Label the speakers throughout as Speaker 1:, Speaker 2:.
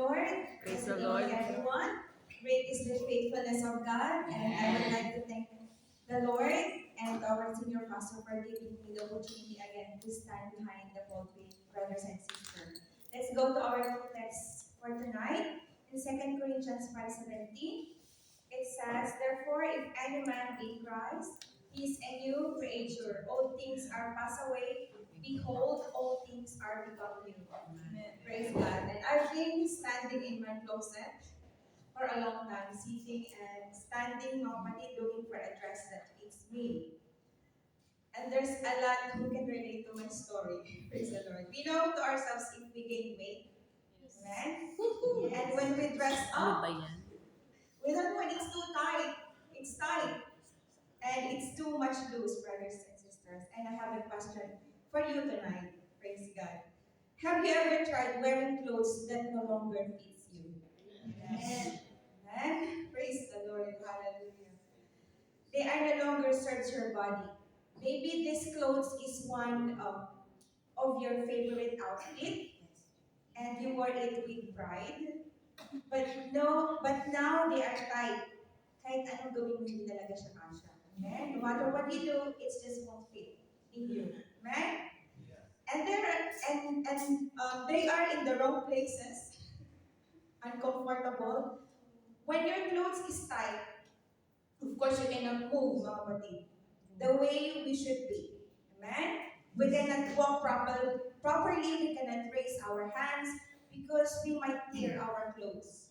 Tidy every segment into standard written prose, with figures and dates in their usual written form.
Speaker 1: Lord.
Speaker 2: Praise
Speaker 1: Good
Speaker 2: the Lord.
Speaker 1: evening, everyone. Great is the faithfulness of God, and I would like to thank the Lord and our senior pastor for giving me the opportunity again to stand behind the pulpit, brothers and sisters. Let's go to our text for tonight in 2 Corinthians 5:17. It says, "Therefore, if any man be in Christ, he is a new creature. All things are passed away. Behold, all things are become new." Amen. Praise God. And I've been standing in my closet for a long time, sitting and standing normally looking for a dress that fits me. And there's a lot who can relate to my story. Praise the Lord. We know to ourselves if we gain weight. Amen. And when we dress
Speaker 2: Ano ba
Speaker 1: up,
Speaker 2: yan?
Speaker 1: we don't know it's too tight. It's tight. And it's too much loose, brothers and sisters. And I have a question for you tonight. Praise God. Have you ever tried wearing clothes that no longer fits you? Amen. Amen. Praise the Lord. Hallelujah. They are no longer serves your body. Maybe this clothes is one of your favorite outfit, and you wore it with pride. But no, but now they are tight. Kahit anong gawin mo, hindi talaga siya kasha. Amen? No matter what you do, it just won't fit in you. Amen? And they are in the wrong places, uncomfortable. When your clothes is tight, of course you cannot move, mga kapatid, the way we should be. Amen? We cannot walk properly, we cannot raise our hands because we might tear our clothes.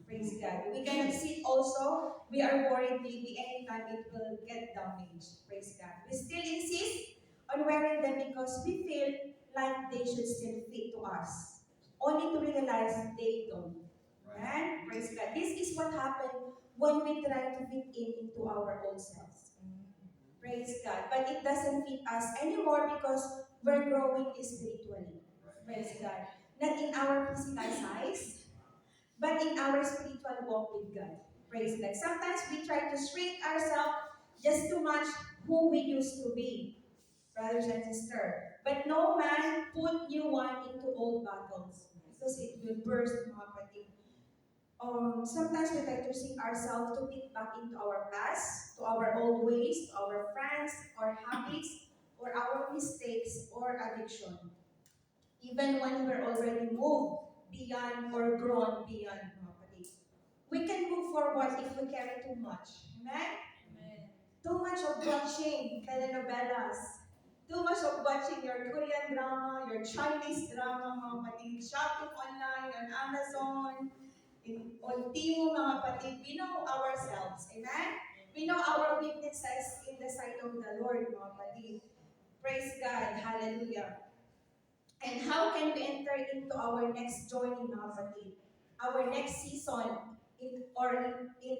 Speaker 1: Praise God. We cannot sit also. We are worried maybe anytime it will get damaged. Praise God. We still insist on wearing them because we feel like they should still fit to us. Only to realize they don't. Amen? Praise God. This is what happened when we try to fit into our old selves. Praise God. But it doesn't fit us anymore because we're growing spiritually. Praise God. Not in our physical size, but in our spiritual walk with God. Praise God. Sometimes we try to shrink ourselves just too much who we used to be, brothers and sisters. But no man put new wine into old bottles because it will burst, mga kapatid. Sometimes we try to shrink ourselves to fit back into our past, to our old ways, to our friends, or habits, or our mistakes, or addiction. Even when we're already moved beyond or grown beyond, mga kapatid. We can move forward if we carry too much. Amen? Amen. Too much of watching telenovelas. Too much of watching your Korean drama, your Chinese drama, mga kapatid. Shopping online on Amazon, on Timo, mga kapatid. We know ourselves. Amen? We know our weaknesses in the sight of the Lord, mga kapatid. Praise God. Hallelujah. And how can we enter into our next journey, mga kapatid? Our next season, in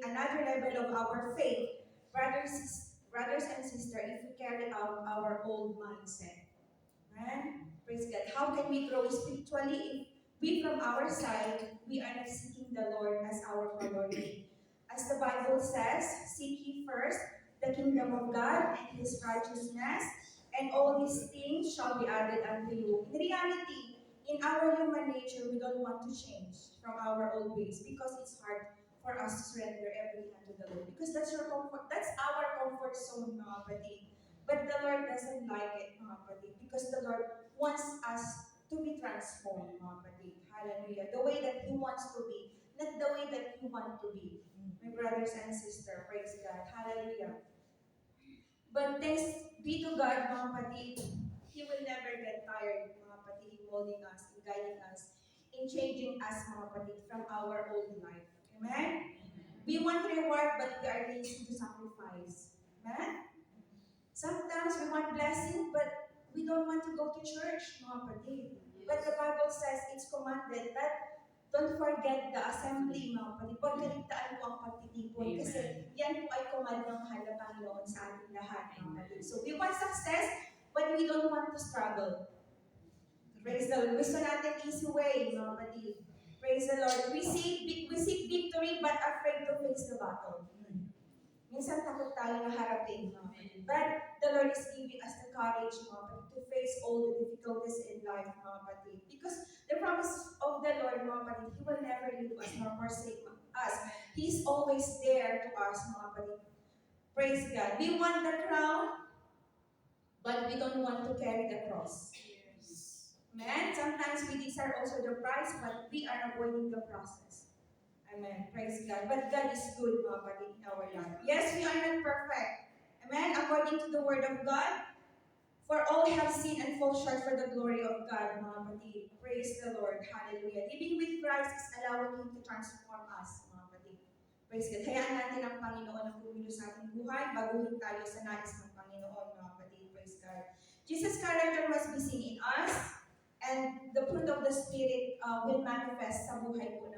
Speaker 1: another level of our faith, brothers and sisters, if we carry out our old mindset. Amen? Praise God. How can we grow spiritually if we from our side, we are not seeking the Lord as our priority? As the Bible says, seek ye first the kingdom of God and His righteousness, and all these things shall be added unto you. In reality, in our human nature, we don't want to change from our old ways because it's hard for us to surrender everything unto the Lord. Because that's your comfort, that's our comfort zone, mga kapatid. But the Lord doesn't like it, mga kapatid, because the Lord wants us to be transformed, mga kapatid. Hallelujah. The way that He wants to be, not the way that you want to be. My brothers and sisters, praise God. Hallelujah. But thanks be to God, mga kapatid, He will never get tired, mga kapatid, in molding us, in guiding us, in changing us, mga kapatid, from our old life. Amen? We want reward, but we are lazy to sacrifice. Amen? Sometimes we want blessing, but we don't want to go to church, mga kapatid. But the Bible says it's commanded that don't forget the assembly, mga kapatid. Huwag kaligtaan po ang pagtitipon. Kasi yan po ay command ng mahal na Panginoon sa ating lahat, mga kapatid. So we want success, but we don't want to struggle. Praise the Lord. Gusto natin easy way, mga kapatid. Praise the Lord. We seek victory, but afraid to face the battle. Minsan takot tayo na harapin, mga kapatid. But the Lord is giving us the courage, mga kapatid, to face all the difficulties in life, mga kapatid. Because The promise of the Lord, mga kapatid, He will never leave us nor forsake us. He's always there to us, mga kapatid. Praise God. We want the crown, but we don't want to carry the cross. Amen. Sometimes we desire also the prize, but we are avoiding the process. Amen. Praise God. But God is good, mga kapatid, in our life. Yes, we are not perfect. Amen. According to the word of God, for all have sinned and fall short for the glory of God, mga kapatid. Praise the Lord. Hallelujah. Living with Christ is allowing Him to transform us, mga kapatid. Praise God. Hayaan natin ang Panginoon ang kumilos sa ating buhay, baguhin tayo sa nais ng Panginoon, mga kapatid. Praise God. Jesus' character must be seen in us, and the fruit of the Spirit will manifest sa buhay po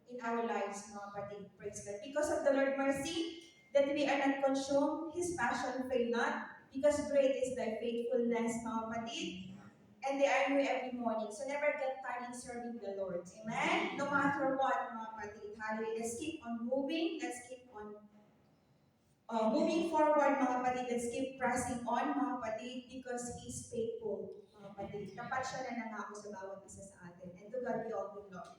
Speaker 1: in our lives, mga kapatid. Praise God. Because of the Lord's mercy, that we are not consumed, His passion fail not, because great is thy faithfulness, mga kapatid, and they are new every morning. So never get tired in serving the Lord. Amen? No matter what, mga kapatid. Hallelujah. Let's keep on moving. Let's keep on moving forward, mga kapatid. Let's keep pressing on, mga kapatid, because He is faithful, mga kapatid. Tapat siya na nangako sa bawat isa sa atin. And to God be all the glory.